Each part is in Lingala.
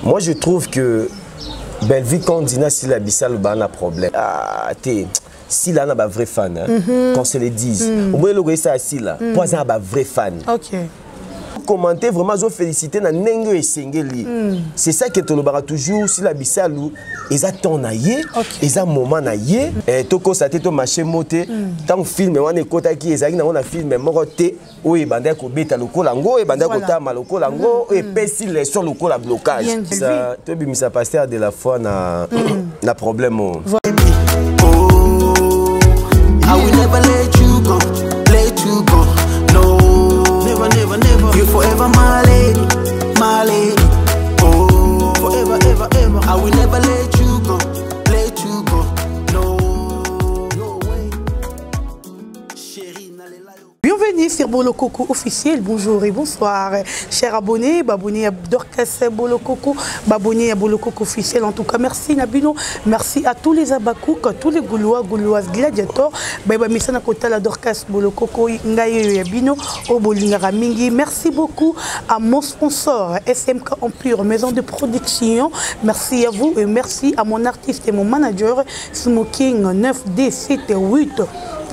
Moi, je trouve que Belleville, quand on dit si la Bissal, il y a un problème. Ah, si là, on a un vrai fan, hein, quand se le disent. Au moins, le ça si là, pour un vrai fan. Ok. Commenter vraiment, je féliciter na nengo et sengeli. C'est ça que tu le toujours si la Bissal, ils attendent naïe, ils ont moment naïe. Et toko ça te marché moté. Tant film on est côté qui ezaki na on a film moroté. Oui, banda ko beta loko lango et banda ko tama loko lango et pesi les sur loko la blocage. Ça te bimisa pasteur de la foi na na problème. I will never let you go, let you go. No, never, never, never. You're forever my lady, my lady. Oh, forever, ever, ever. I will never let you go, let you go. No, no way. Chérie, n'allez là. Bienvenue sur Bolo Coco officiel. Bonjour et bonsoir, chers abonnés, abonnés à Dorcas Bolo Coco, abonnés à Bolo Coco officiel. En tout cas, merci Nabino, merci à tous les Abakouk, à tous les Goulois, Gouloises, gladiateurs. Misana Kota la Dorcas Bolo Coco, Ngaye Yabino, Obolingara Mingi. Merci beaucoup à mon sponsor, SMK Empire, maison de production. Merci à vous et merci à mon artiste et mon manager, Smoking 9D78.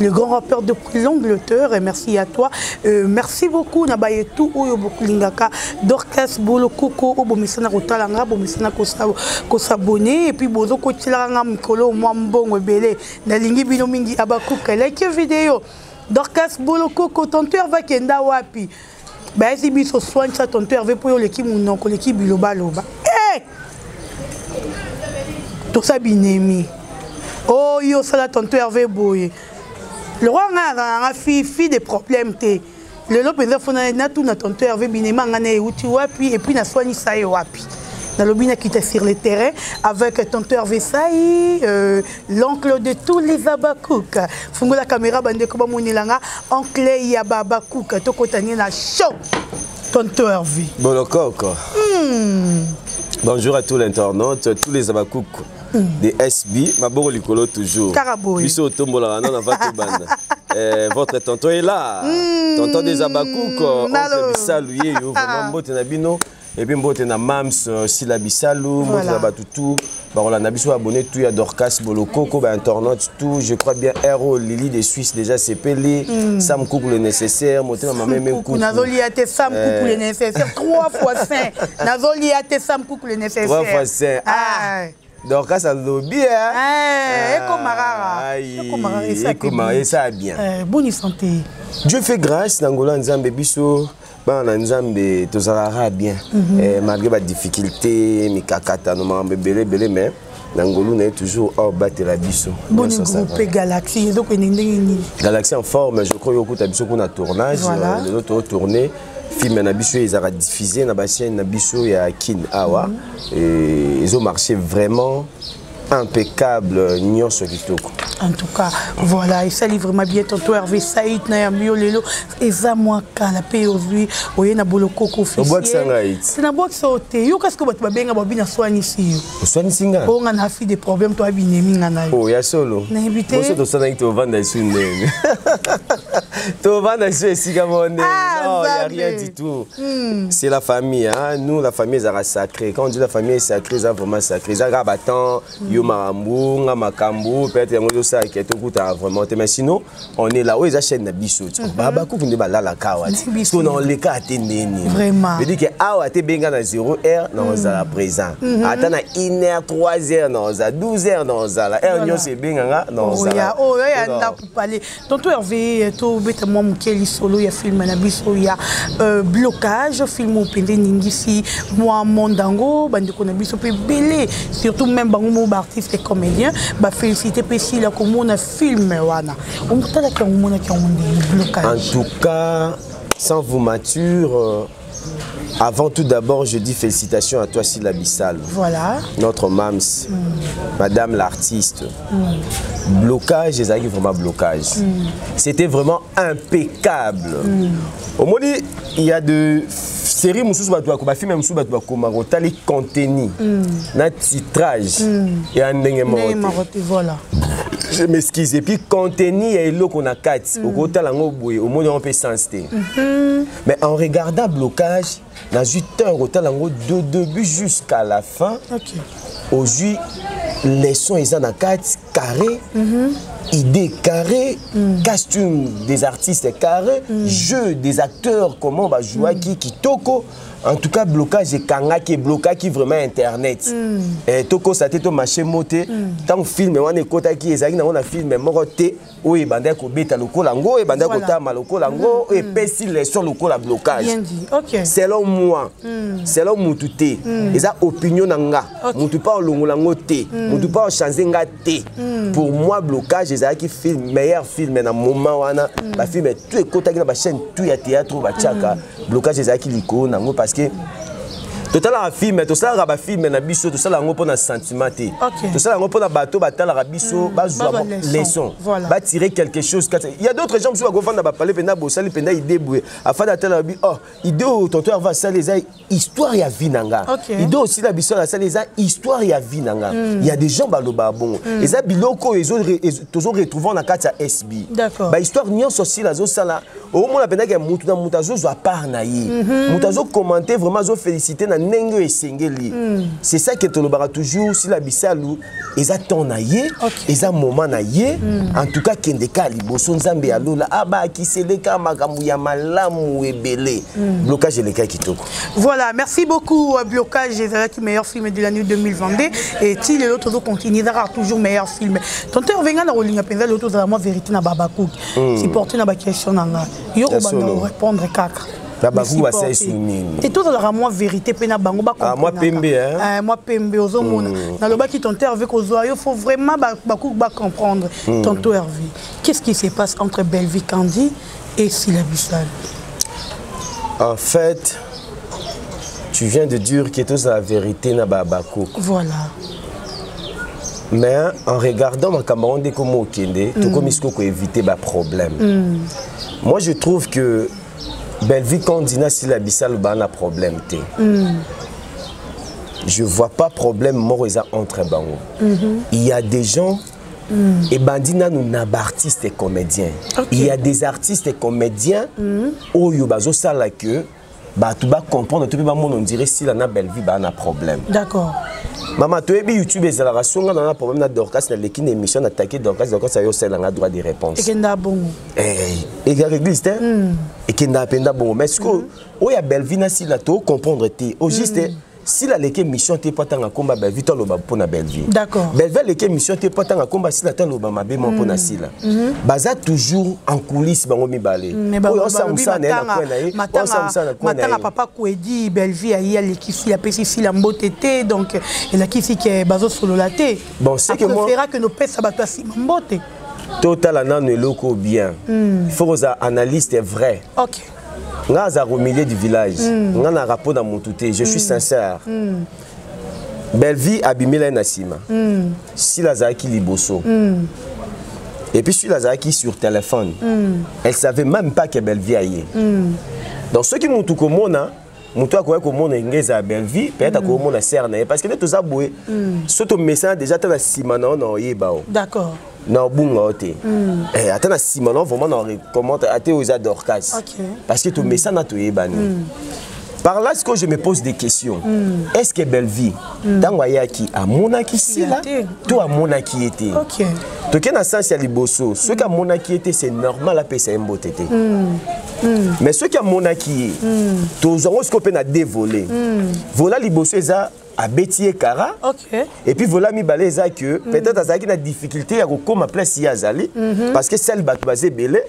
Le grand rappeur de l'Angleterre, et merci à toi. Merci beaucoup, Nabaye tout, Oyo Bokulingaka, Dorcas Bolo Coco, Obomisana Rotalanga, Bomisana Kosabone, et puis Bozo Kotilanga Mkolo, Mwambongo Bele, Nalingi Binomingi Abakuka, like vidéo. Dorcas Bolo Coco, ton tueur va kenda wapi. Bah, si biso soigne ça, ton tueur va pour l'équipe Mounon, l'équipe Biloba Loba. Eh! Tout ça binemi. Oh, yo, ça là, ton tueur va boyer. Le roi a fille des problèmes. Le lot de tout na tonton Hervé Binema ngane uti wapi et puis na soigné ça et wapi. Na lobina qui était sur le terrain avec tonton Hervé Saï, l'oncle de tous les Abakouk. Fungo la caméra bande ko ba monelanga oncle ya Abakouk to kotani na show. Tonton Hervé. Bolo Coco. Bonjour à tous les internautes, tous les Abakouk. Des SB, ma bonne licolo toujours. Caraboy. Votre tonton est là. Tonton des Abakouk, oncle Bissalouye, vraiment mbote na bino. Et puis mbote na Mams, Sila Bissalou, mbote na Batoutou. On a abonné tout à Dorcas Bolo Coco, internaute tout. Je crois bien Hero Lily des Suisses déjà c'est pelé. Sam Coucou le nécessaire. Monté ma maman même coucou. Nazoli a été Sam Coucou le nécessaire 3 fois 5. Nazoli a été Sam Coucou le nécessaire 3 fois 5. Ah. Donc ça lobby ça bien. Bonne santé. Dieu fait grâce Nangola Nzambe biso ba na Nzambe tozala bien. Malgré les difficultés, mikakata no mambe belé mais Nangolou est toujours hors battre la biso. Bon groupe Galaxy Galaxy en forme, je crois que biso qu'on a tournage, l'autre tourné. Film Nabiso ils ont diffusé na chaîne Nabiso ya Kin Awa et ils ont marché vraiment impeccable nion sur Kitoko. En tout cas, voilà, et ça livre vraiment bien tonton Hervé Saïd na yambio lelo eza moi kala pe aujourd'hui oye na Bolo Coco officiel. C'est na box sauté. Yo qu'est-ce que tu babenga babina soigner ici. Soigner singa. On a fait des problèmes toi binemi ngana. Oh ya solo. Na invité. Moi to sana to vendre ici ndene. To vendre ici gamone. Non, il n'y a rien du tout. C'est la famille hein. Nous la famille est sacrée. Quand on dit la famille est sacrée, c'est vraiment sacré. Ça rabattant yo marambu, makambu, peut-être ça qui est vraiment mais sinon on est là où ils achètent na biso baba ko kunde bala la kawati so na le ka atendeni vraiment veut dire que awa te benga na 0h na za présent ata na 1h 3h na za 12h na za la heure nyo se benga na za ya nda ku parler tonton Hervé to beta mo mukeli solo ya film na biso ya blocage film au pende ningisi moi mondango bandiko na biso pe belé surtout même bango artiste et comédien ba féliciter Pessi la comme on film wana on tala ki on mona ki on blocage. En tout cas sans vous mature avant tout d'abord je dis félicitations à toi Sila Bissal. Voilà. Notre Mams. Madame l'artiste. Blocage, j'ai dit vraiment blocage. C'était vraiment impeccable. Au moins il y a de séries mususu batu ba film mususu batu ba komaro tali contenu na titrage et un ndenge maroté voilà. Je m'excuse. Et puis, contenu et l'eau qu'on a quatre, au côté de l'angle, au moins on peut s'installer. Mais en regardant blocage, dans 8 heures, au de début jusqu'à la fin, aujourd'hui, les sons ils en ont 4 carrés, idées carrées, costumes des artistes carrés, jeux des acteurs, comment on va jouer qui toko. En tout cas, blocage et kanga qui est blocage vraiment internet. Et toko ça t'est au marché moté. Tant film on est côté qui est on a film moroté oui bandé ko beta loko lango et bandé ko tama loko lango et pesi les sons loko la blocage. Bien dit. OK. Selon moi, selon mututé, les opinions nanga, mutu pas longo lango té, mutu pas changer nga té. Pour moi blocage les qui film meilleur film dans moment wana, ba film tout côté na ba chaîne tout ya théâtre ba tchaka. Blocage les qui liko nango parce que total la film to ça ba film na biso to ça la ngo pona sentiment té to ça la ngo pona bateau batala la biso ba joua leçon ba tirer quelque chose. Il y a d'autres gens qui vont vendre ba parler pena bo sali pena idée boué afin d'atteindre bi oh idée tonton va ça les histoire ya vie nanga idée aussi la biso la ça les histoire ya vie nanga. Il y a des gens ba lo ba bon et ça biloko ils toujours retrouver na kati ya SB ba histoire nyonso aussi la zo sala au moins la pena que mutu na mutazo zo part na yi mutazo commenter vraiment zo féliciter na nengo esengeli. C'est ça que tu le toujours si la bisalu ils attendent naie ils a moment naie en tout cas kendeka liboso nzambe alola aba ki seleka makambu ya malamu ebele blocage les cas kitoko. Voilà, merci beaucoup blocage qui meilleur film de l'année 2022 et si les autres continuent d'avoir toujours meilleur film. Tonton venga na rolinga penza l'autre de la moi vérité na babakou. Si porter na ba question nanga. Yo ba répondre kaka. Et tout dans la moi vérité pena bango ba comprendre. Moi pembe hein. Moi pembe ozomona. Na loba ki tonton Hervé kozoyo faut vraiment ba comprendre tonton Hervé. Qu'est-ce qui se passe entre Belleville Kandi et Sylla Bissal? En fait, tu viens de dire que tout la vérité na babako. Voilà. Mais en regardant ma camarade comme au Kende, tout comme il faut éviter ba problème. Moi je trouve que Belleville Kandi na Sylla Bissal ba na problème té. Je vois pas problème mort entre bango. Il y a des gens et bandina nous n'avons artistes et comédiens. Il y a des artistes et comédiens où yo bazo sala que bah tu vas comprendre tout le monde on dirait si la na Belleville ba na problème. D'accord. Maman tu es YouTube et la raison on a problème na Dorcas na l'équipe d'émission attaqué Dorcas ça yo sala na droit de réponse. Et kenda bon. Et gars église et kenda penda bon mais ce que o ya Belleville na Sylla to comprendre té au juste si la l'équipe mission t'es pas tant à combat Belleville to loba pour na Belleville. D'accord. Belleville l'équipe mission t'es pas tant à combat Sylla to loba mabe mon pour na Sylla. Baza toujours en coulisses bango mi balé. On ça papa Kouedi Belleville a l'équipe Sylla pesi Sylla mboté donc il a qui si que bazo solo la té. Bon c'est que moi préférera que nos pèse sabato si mboté. Total anan loko bien. Il faut que ça analyste est vrai. OK. Nga au milieu du village, nga na rapport dans mon touté, je suis sincère. Belleville abimela nasima. Sylla zaki liboso. Et puis Sylla zaki sur téléphone. Elle savait même pas que Belleville aille. Donc ceux qui m'ont tout comme on a mutu akoya komona ngeza Belleville peut-être akomona serna parce que ne tous aboué surtout message déjà ta sima na oyeba. D'accord. Non bunga ote attends na sima non vraiment on commente até aux Dorcas parce que tout message na to yebani. Par là ce que je me pose des questions est-ce que Belleville tango yaki amona ki Sylla to amona ki était OK to ke na sens ya liboso ce que amona ki était c'est normal à pesa mboté mais ce qui amona ki to zongo ce qu'on peut na dévoler voilà liboso eza à Bétier Kara. Et puis voilà mi balé ça que peut-être à ça qui a difficulté à comme place Yazali parce que celle bat basé belé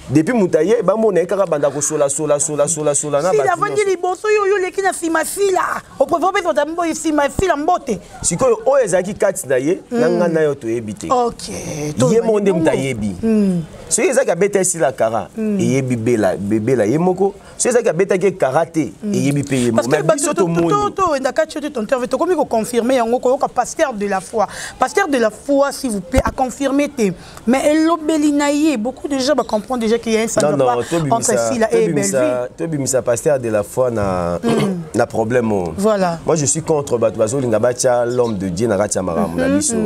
depuis moutaye ba mon ekara banda ko sola na ba. Si la vandi liboso yo leki na sima fila. Au prévoir besoin d'ambo sima fila mbote. Siko o ezaki kati na ye nanga na yo to ebité. OK. Ye monde mutayebi. So ezaka beta Sylla Kara et yebi bela bebela yemoko. So ezaka beta ke karaté et yebi pe yemo. Mais biso to monde. Tonton Hervé, comment vous confirmer un pasteur de la foi? Pasteur de la foi, s'il vous plaît, à confirmer. Mais l'obélinaïe, beaucoup de gens comprennent déjà qu'il y a un salut entre Sylla et Belleville. Tu as pasteur de la foi na problème. Voilà. Moi, je suis contre l'homme de Dieu na ratia maram na biso.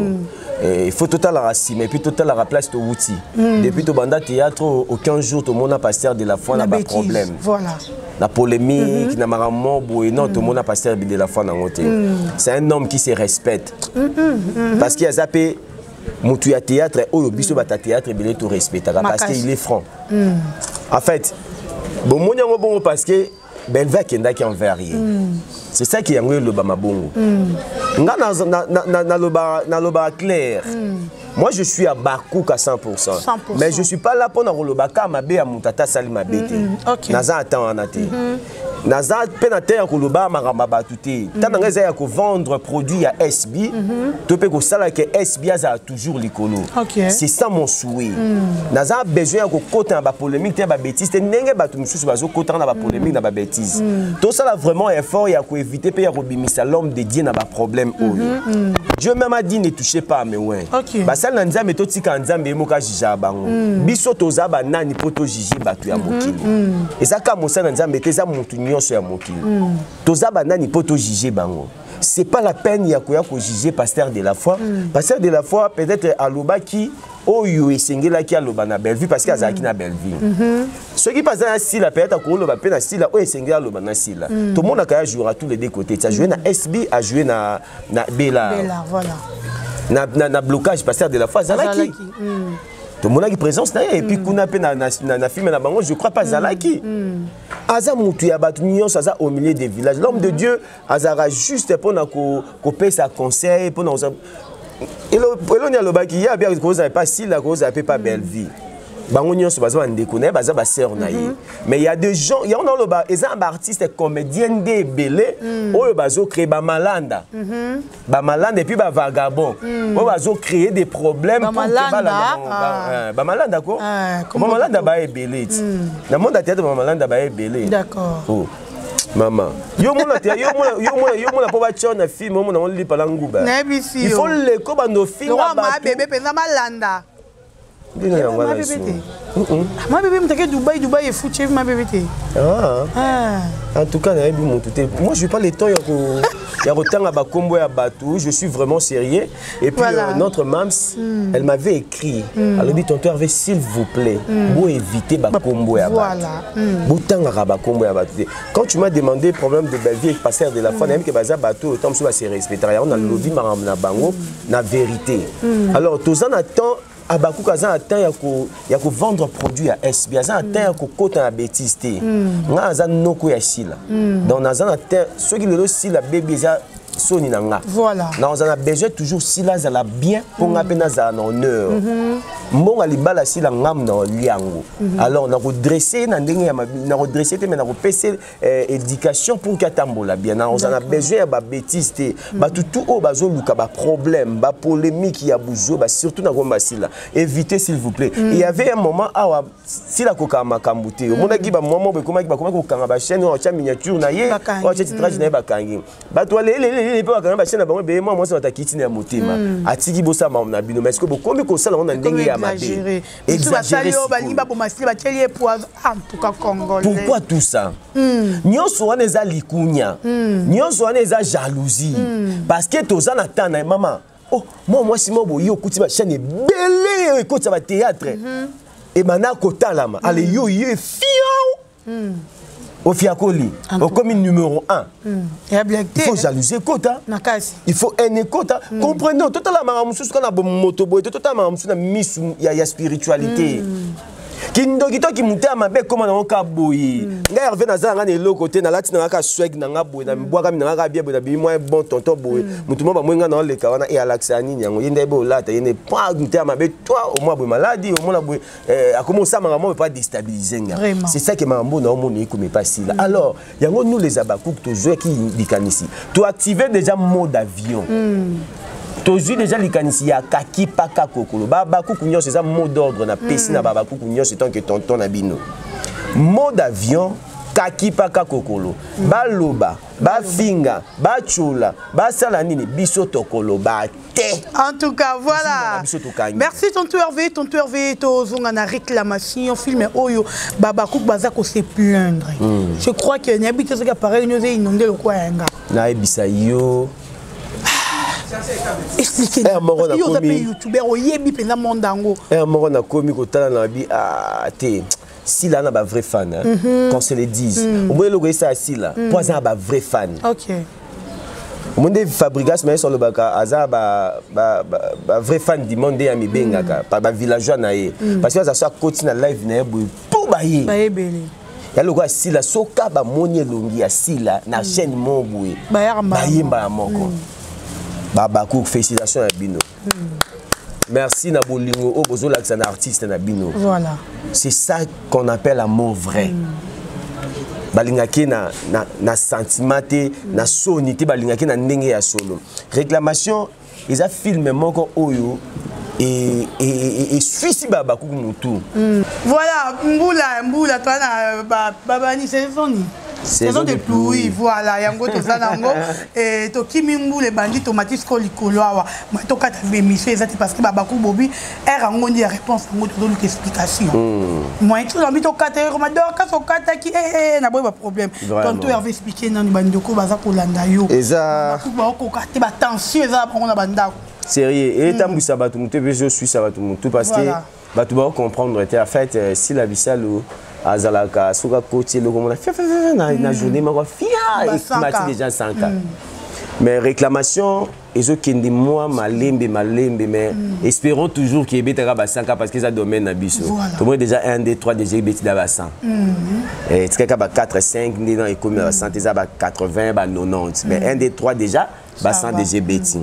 il faut total la racine et puis total la place de outil. Depuis tout banda théâtre au 15 jours tout le monde a pasteur de la foi n'a pas problème. Voilà. La polémique n'a pas non tout le monde a pasteur de la foi n'a pas. C'est un homme qui se respecte. Parce qu'il a zappé Moutou ya théâtre oyo biso bata théâtre belé tout respecte parce qu'il est franc. En fait, bon mon yango bon parce que Belva kenda qui envers rien. C'est ça qui est le bama bongo. Nga na loba clair. Moi je suis à Bakouk à 100%. Mais je suis pas là pour na lobaka mabe à mutata sali mabete. Naza attend en até. Naza penater ko loba maramba batuté. Tant nga za ko vendre produit à SB, to pe ko sala que SB a toujours likolo. C'est ça mon souhait. Naza besoin ko kota ba polémique te ba bêtise te ndenge batu mususu bazo kota na ba polémique na ba bêtise. Tout ça là vraiment effort ya ko éviter pe ya ko bimisa l'homme de Dieu na ba problème oyo. Dieu même a dit ne touchez pas mais ouais. Ba sala nzambe to tika nzambe moka jija bango. Biso toza ba nani poto jiji batu ya mokili. Ezaka mosala nzambe te za mutu nyonso ya mokili. Toza ba nani poto jiji bango. C'est pas la peine ya ko juger pasteur de la foi. Pasteur de la foi peut-être alobaki oyo esengela ki aloba na Belleville parce que azaki na Belleville. Ce qui passe dans style peut-être ko loba pe na style o esengela aloba na style. Tout le monde a joué à tous les deux côtés. Tu as joué na SB, a joué na Bella. Bella voilà. Na blocage pasteur de la foi Zalaki. Tout le monde a une présence là et puis kuna pe na film na bango je crois pas Zalaki. Aza mutu ya batu nyonso aza au milieu des villages. L'homme de Dieu azara juste pour na ko payer sa conseil pour na et le ni alobaki ya bien ko za pas si la ko za pas Belleville. Bango nyonso baza ndekone baza ba sœur na ye. Mais il y a des gens, il y en a loba ezan artiste comédien de belé oyo bazo créer ba malanda. Ba malanda et puis ba vagabond. Oyo bazo créer des problèmes pour que ba malanda ko. Ba malanda ba ebelé. Na monde théâtre ba malanda ba ebelé. D'accord. Oh. Maman, yo mona po ba tchona film mo na on li palanguba. Il faut le ko bando film ba bébé penza malanda. Ma bébé me t'inquiète Dubaï est foutu ma bébé. En tout cas moi je pas le temps il y a autant à Bakombo à Batou, je suis vraiment sérieux et puis notre mams elle m'avait écrit elle dit tonton Hervé s'il vous plaît pour éviter Bakombo à Batou. Boutant à Bakombo à Batou. Quand tu m'as demandé problème de Belleville et passer de la fin même que Baza Batou autant que c'est respecté on a lobby na bango na vérité. Alors tous en attend à Bakouk azan atteint ya ko vendre produit à SB azan atteint ya ko kota na bêtise te nga azan noko ya sila donc azan atteint ceux qui le sila bébé za soni nanga voilà na on a besoin toujours sila za la bien pour nga pena za en honneur mbonga libala sila ngam na liango alors na redresser na ndenge na redresser te mais na repasser éducation pour katambola bien na on a besoin ya ba bêtise te ba tout o bazo luka ba problème ba polémique ya buzo ba surtout na komba sila évitez s'il vous plaît il y avait un moment awa sila koka makambuté mona ki ba moment be koma ko kanga ba chaîne o cha miniature na ye o cha titrage na ba kangi ba to les pe bakanga ba chaîne ba be moi ça ta kitine ya motema atiki bosa ma na bino mais est-ce que bokombi ko sala on na ndenge ya mabe exagéré pourquoi tout ça nyonso wana eza likunya nyonso wana eza jalousie parce que toza na tana maman oh moi si mo boyo kuti ba chaîne belé ekoti ba théâtre et mana kotalama ale yo fiao au fiakoli au comme numéro 1 il faut jalouser kota il faut aimer kota comprenez totalement mususu kana moto boy totalement mususu na misu ya spiritualité kindoki to ki mutama be koma na ka boyi nga Hervé nazanga na eloko te na lati na ka swag na nga boyi na mbwaka mi na ka bia boyi na bi moi bon tonton boyi mutuma ba mwenga na leka wana e alaxani nyango yende bo lata yene pa mutama be toi au moins boyi maladie au moins boyi a commencé ma maman pas déstabiliser nga c'est ça que mambo na omoni ikomi pas si là alors yango nous les abakouk to jouer qui dikanisi to activer déjà mode avion Tozu déjà les canisi ya kaki paka kokolo baba kukunyo c'est ça mot d'ordre na pesi na baba kukunyo c'est tant que tonton na bino mode avion kaki paka kokolo baloba ba finga ba chula ba sala nini biso tokolo ba te en tout cas voilà merci tonton Hervé tozonga na réclamation film oyo baba kuk baza ko se plaindre je crois que n'y habite ce qui pareil nous est inondé le quoi nga na ebisa yo Expliquez-nous. Vous avez YouTuber, vous avez un monde d'ango. Un moment, on a commis au talent dans la vie. Ah, t'es. Si là, on a un vrai fan, quand se le disent. Au moins, le gars, ça, si là. Pour ça, on a un vrai fan. Ok. Au moins, des fabricants, mais sur le bac, ça, un vrai fan du monde, il y a mis bien, par un villageois, parce que ça, ça continue à live, pour bailler. Il y a le gars, si là, soka, ba moni longi, si là, na chaîne mon boué. Bailler, ba moko. Babakou, félicitations à Bino. Merci na bolingo o bozo la un artiste na Bino. Voilà. C'est ça qu'on appelle amour vrai. Balingaki na sentiment na sonité balingaki na ndenge ya solo. Réclamation, ils a filmé moko oyo et suicide babakou mutu. Voilà, mboula toi na babani saison de pluie, voilà, yango to zanango et to kimimbu les bandits tomatis ko likolo awa moi to kata bémission ezati parce que babakou bobi rango ndi réponse ngo to donner explication moi tout l'ambi to kata ko mador ka so kata ki na boy ba problème donc to Hervé expliquer nan bandoko baza ko landa yo eza ba ko kata ba tension eza ba na bandako sérieux et tambisa batu mutu je suis ça batu mutu parce que batu ba comprendre en fait si la bisalo azalaka soka côté le comme na journée ma fia et mati déjà 100 ans mais réclamation et autres qui dit moi malembe mais espérons toujours qu'il y ait betaka 100 ans parce que ça domaine na biso tout moi déjà 1 2 3 déjà beti da 100 et tu ka 4 5 ni dans économie ba 100 ça ba 80 ba 90 mais 1 2 3 déjà ba 100 déjà beti.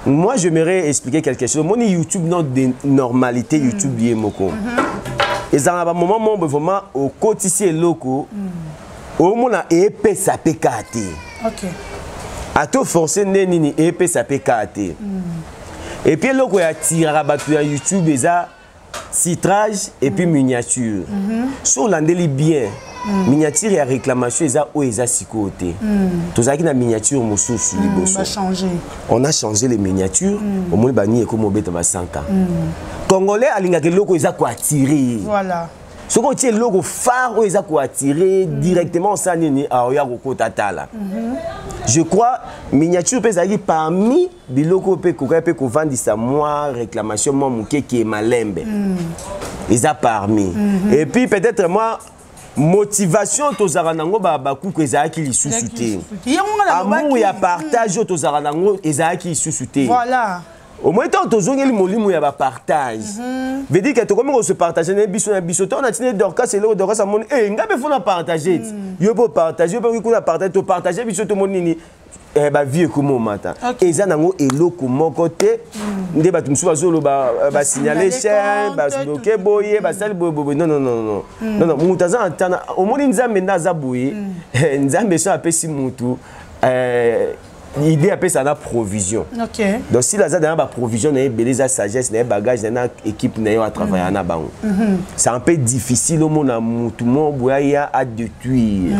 Moi j'aimerais expliquer quelque chose mon YouTube non de normalité YouTube lié moko. Et ça a un moment où vraiment au quotidien loco, au moins a épais ça peut cater. Ok. À tout forcer neni épais ça peut cater. Et puis loco a tiré à battu à YouTube déjà citrage et puis miniature. Sur l'andeli bien. Miniature et réclamation ils a où ils a si côté. Tout ça qui na miniature mousou sur les bosses. On a changé. On a changé les miniatures. Au moins bani et comme on bête 100 ans. Congolais alinga que loko ils a quoi attirer. Voilà. Ce qu'on tient logo phare où ils a quoi attirer directement ça nini à oya ko tatala. Je crois miniature peut aller parmi des locaux peut ko vendre sa moi réclamation moi mouké qui est malembe. Ils a parmi. Et puis peut-être moi motivation tozara nango babaku ko ezaki lisusuté. Amour ya partage tozara nango ezaki lisusuté. Voilà. Au moins tant tozongeli molimo ya ba partage. Veut dire que to comment on se partager na biso to na tine dorka c'est le dorka ça mon ngabe fona partager. Yo po partager yo po ko partager to partager biso to monini ba vie ko momata. Eza nango eloko moko te nde batu msuba zolo ba signaler cher ba bloquer boye ba sali boye non mutaza antana au moni nzambe ndaza boye nzambe so apesi mutu l'idée appelle ça la provision. Donc si la zone a provision, il y a sagesse, il y a bagage, il y a équipe à travailler en bas. C'est un peu difficile au monde tout le monde a de tuer.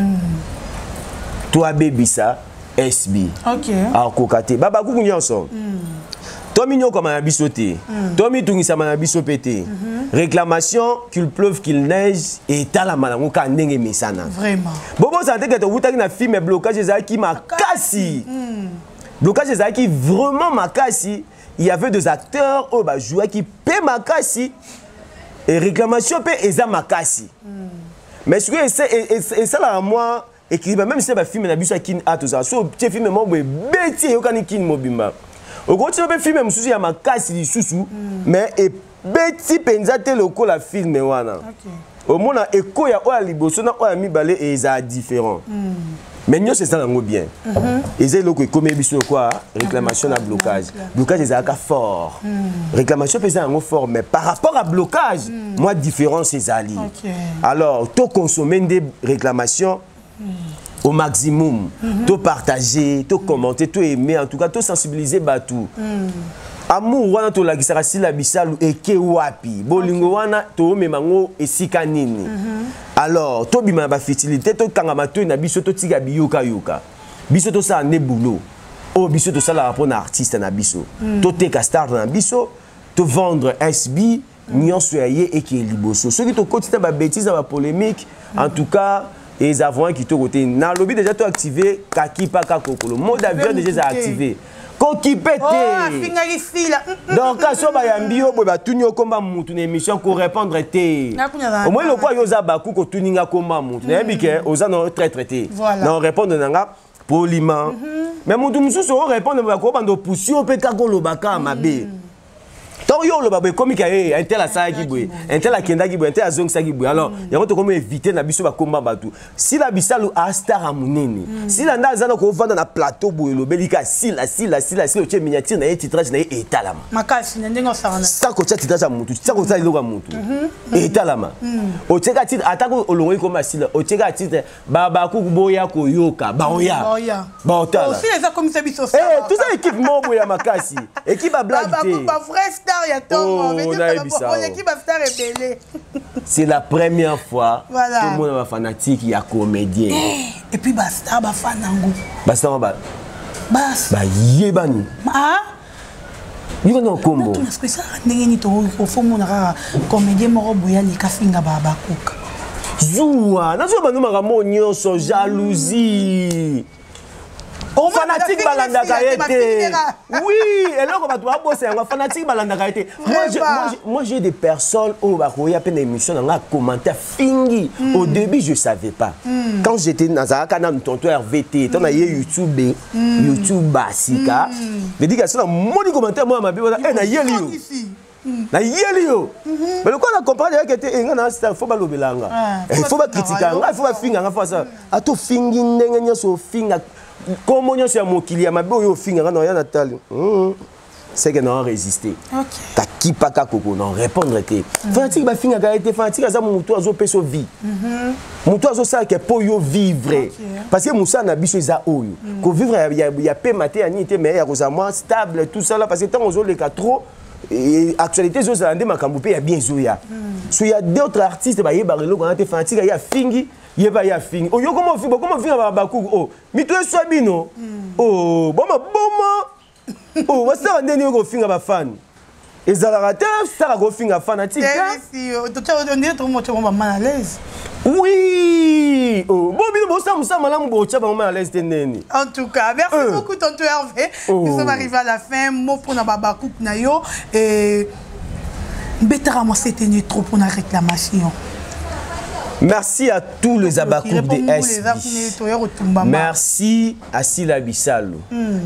Toi baby ça SB. OK. Alors kokate baba ku nyonso. Toi mignon comme un bisoté. Toi mi tungi ça ma bisopété. Réclamation qu'il pleuve qu'il neige et ta la malango ka ndenge mesana. Vraiment. Bobo santé que to wutaki na film blocage ezaki makasi. Blocage ezaki vraiment makasi. Il y avait des acteurs au ba jouer qui paie makasi et réclamation paie eza makasi. Mais ce que c'est ça là moi équilibre même si ba film na biso kin a tout ça. So petit film mo beti yo kani kin mobimba. Au continue pe film mususu ya makasi lisusu mais et beti penza te loko la film wana. Au mona eko ya oya liboso na oya mibale et ça différent. Mais nous c'est ça nango bien. Et c'est loko comme biso quoi réclamation na blocage. Blocage c'est aka fort. Réclamation pesa nango fort mais par rapport à blocage moi différence c'est ali. Alors to consommer des réclamations au maximum, tout partager, tout commenter, tout aimer, en tout cas tout sensibiliser batou. Amour wana to lagisaka sila bisalu eke wapi. Bolingo wana to memango esika nini. Alors to bima ba fertilité to kangama to na biso to tiga biyoka yoka. Biso to sa ne boulot. O biso to sala rapport na artiste na biso. To teka star na biso, to vendre SB nyonso yaye eke liboso. Ceux qui to continue ba bêtise ba polémique, en tout cas et avons qui te côté na lobby déjà tout activé kaki pa kakokolo mode avion déjà activé kokipete. Oh, finga ici là. Donc quand so ba yambio bo ba tunyo komba mutu na émission ko répondre té. Au moins le quoi yoza baku ko tuninga komba mutu. Na bike oza no très traité. Non répondre nanga poliment. Mais mutu mususu o répondre ba ko bando pusio pe ka ko lobaka mabe. Donc yo le babé comme il un tel ça qui boue, un tel a kenda qui boue, un tel a zong ça qui boue. Alors il y a comment éviter na biso ba komba batu. Si la bisalu a star a munene, si la ndaza na ko vanda na plateau boue lo belika si la o che miniature na titrage na etalama. Makasi ndengo sarana. Ça ko titrage a mutu, ça ko ça iloga mutu. Etalama. O cheka titre atako olongo comme si o cheka titre baba ku boya ko yoka baoya. Baotala. Aussi les a comme ça biso. Eh tout ça équipe mo boya makasi. Équipe a blague. Baba ku ba vrai star. C'est la première fois que tout le monde est fanatique, il y a comédien. Et puis basta ba fanango. Basta ba. Bas. Ba yebani. Ah. Ni ko no kombo. Tu n'as ça ndenge ni to ko fomo na comédien moko boya ni kafinga baba kuka. Zoua, na zo ba no makambo nyonso jalousie. Fanatique balanda kaete. Oui, et là on va devoir bosser un fanatique balanda kaete. Moi j'ai des personnes au baroya à peine émission dans un commentaire fingi. Au début je savais pas. Quand j'étais dans un canal tonton RVT, on a YouTube basika. Je dis que c'est un moni commentaire moi ma bible na yelio. Na yelio. Mais le quoi on comprend que était ngana c'est faut pas lobelanga. Il faut pas critiquer, il faut pas finga, il faut ça. A to fingi ndenge nyoso finga. Comment on s'est moqué à ma belle au fin à rien Nathalie. C'est que non résister. Ta qui pas qu'à coco non répondre que. Fanatique ba fin à été fanatique à ça mon toi zo peso vie. Mon toi zo ça que pour yo vivre. Parce que Moussa na biso za oyo. Ko vivre il y a pe maté ani était meilleur aux moi stable tout ça là parce que tant on zo les quatre trop et actualité zo ça ndé makambo pe ya bien zoya. So il y a d'autres artistes ba yeba relo quand été fanatique il y a fingi yeba ya fingi. Oh yo comment ba baku oh mi to so bino. Oh boma oh wasa ndeni yo ko finga ba fan. Ezalaka te ça ko finga fanatique. Si on dit tout monde on va mal à l'aise. Oui. Oh bon bino bo ça malamu bo tcha ba mal à l'aise teneni. En tout cas, merci beaucoup tonton Hervé. Nous sommes arrivés à la fin mot pour na babaku na yo et betara mo c'était trop pour la réclamation. Merci à tous les abakouk de SB. Merci à Sila Bissalo.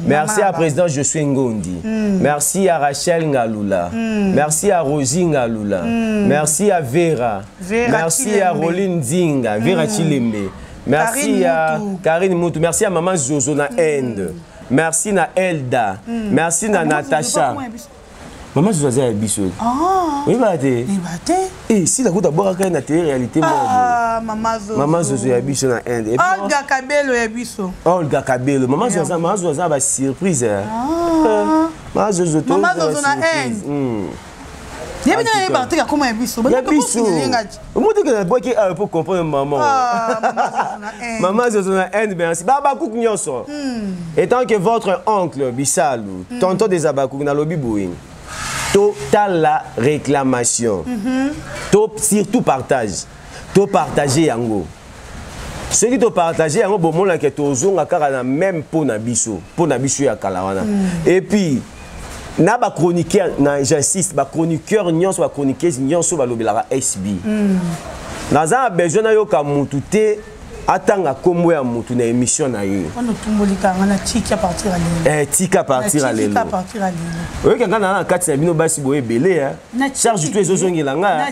Merci à président Josué Ngondi. Merci à Rachel Ngaloula. Merci à Rosie Ngaloula. Merci à Vera. Merci à Roline Zinga. Vera Chilembe. Merci à Karine Moutou. Merci à Maman Zozo na Inde. Merci à Elda. Merci à Natacha. Maman Zozo a biso. Ah. Oui baté. Et si la goutte d'abord quand na réalité ah Maman Zozo a biso na Inde. Olga Kabelo a biso. Olga Kabelo. Maman Zozo a ba surprise. Ah. Maman Zozo na Inde. Il y a parti à comment biso. Il y a biso. Moi que na boki pour comprendre maman. Ah Maman Zozo na Inde merci. Baba kouk nyonso. Étant que votre oncle Bissalou, tonton des abakouk na lobi boing. Total la réclamation. Surtout partage. To partager yango. Ceux qui te partagent yango bon la que tozonga kaka na même pour na biso ya kalawana. Et puis na ba chroniqueur na j'insiste ba chroniqueur nyonso ba chroniqueuse nyonso ba lobelaka SB. Naza besoin na yo ka mutu te atanga kombo ya mutu na émission na ye. On tumbolika na tika partir à l'île. Tika partir à l'île. Oui quand na kati na bino basi boye belé hein. Charge tous les ozongela nga.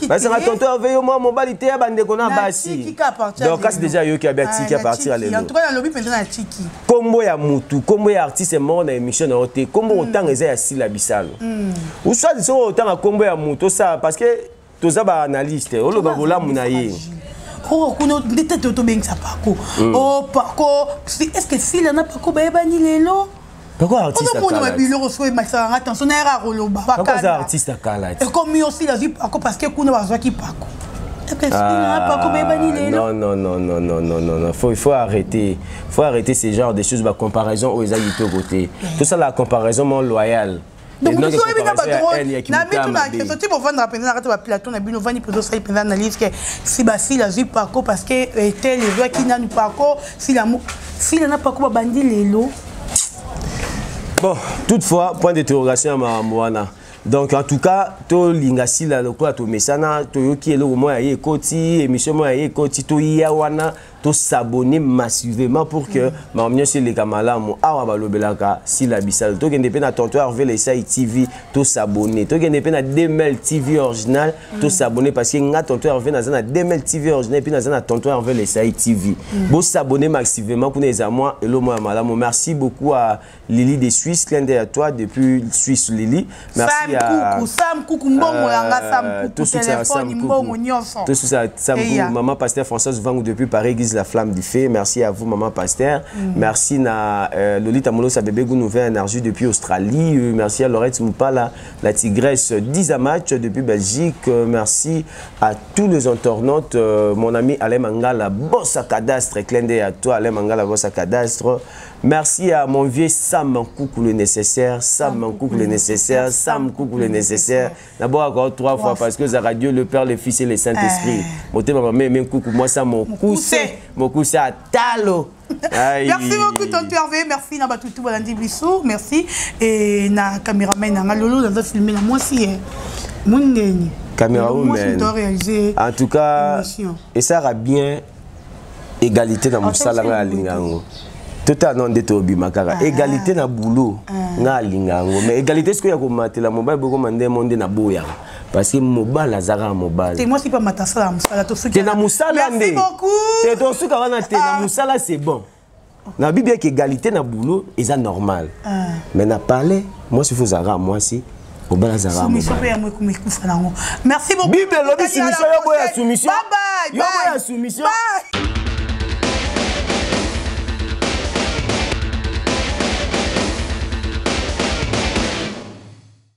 Parce que tonton veille moi mobali te ya bande kona basi. Donc c'est déjà yo qui a bien tika partir à l'île. En tout cas na lobi pendant na tiki. Kombo ya mutu, kombo ya artiste mort na émission na ote, kombo otanga eza ya Sila Bissalo. Ou soit ils sont otanga kombo ya mutu ça parce que toza ba analyste, o lo ba bola munaye. Oh, on était tout bien ça Paco. Oh Paco, est-ce que s'il n'a pas coupé bani lelo? Pourquoi artiste on a bu le reçoit mais ça attention na ra rolo ba. Pourquoi ça artiste à Kala? Et comme aussi la vie Paco parce que kuna bazwa ki Paco. Est-ce que s'il n'a pas coupé bani lelo? Non, faut arrêter. Faut arrêter ces genres de choses ba comparaison aux agito côté. Tout ça la comparaison mon loyale. Donc nous sommes bien na bitu na question tu peux vendre pendant arrêter ba plateau na bino vani pour ça pendant analyse que si basi la vie Paco parce que tel les voix qui n'a Paco si la n'a pas ko bandi lelo. Bon, toutefois, point d'interrogation à Maramouana. Donc, en tout cas, to lingasi la loko to mesana, to yoki elo mo ya ekoti, émission mo ya ekoti, to yawana, to s'abonner massivement pour que mamien sur les kamalamu awa balobelaka si la bisal. To gende pe na tonton Hervé les Sai TV, to s'abonner. To gende pe na Demel TV original, to s'abonner parce que nga tonton Hervé na zana Demel TV original puis na zana tonton Hervé les Sai TV. Bo s'abonner massivement pour les amours elo mo ya malamu. Merci beaucoup à Lily de Suisse, clin d'œil à toi depuis Suisse Lily. Merci. Sam Coucou Mbongo yanga Sam Coucou téléphone Mbongo nyonso. Tout ça Sam Coucou maman pasteur Françoise Vangou depuis Paris église la flamme du feu. Merci à vous maman pasteur. Merci na Lolita Molo sa bébé Gou nouvelle énergie depuis Australie. Merci à Laurette Moupala la tigresse d'Izamatch depuis Belgique. Merci à tous les internautes mon ami Alain Mangala boss à cadastre clin d'œil à toi Alain Mangala boss à cadastre. Merci à mon vieux Sam Coucou le nécessaire, Sam Coucou le nécessaire, Sam Coucou le nécessaire. D'abord encore 3 fois parce que la Dieu, le Père, le Fils et le Saint-Esprit. Même coucou, moi ça mon coussé à talo. Merci beaucoup tonton Hervé, merci na batutu balandi biso, merci et na caméraman na lolo dans filmer na moi aussi mundeni. Caméraman. En tout cas, et ça sera bien égalité dans Moussala na Lingango. Tout à non de Makara. Égalité na boulot, na lingango. Mais égalité ce que ya komate la mobile beaucoup mandé monde na boya. Parce que mobile la zara mobile. C'est moi si pas matasala musala to suki. Na musala ndé. Merci beaucoup. Te to suka wana te na musala c'est bon. Na Bible que égalité na boulot est normal. Mais na parler, moi si faut zara moi si merci beaucoup. Bible lobby soumission ya boya soumission. Bye bye. Yo boya soumission.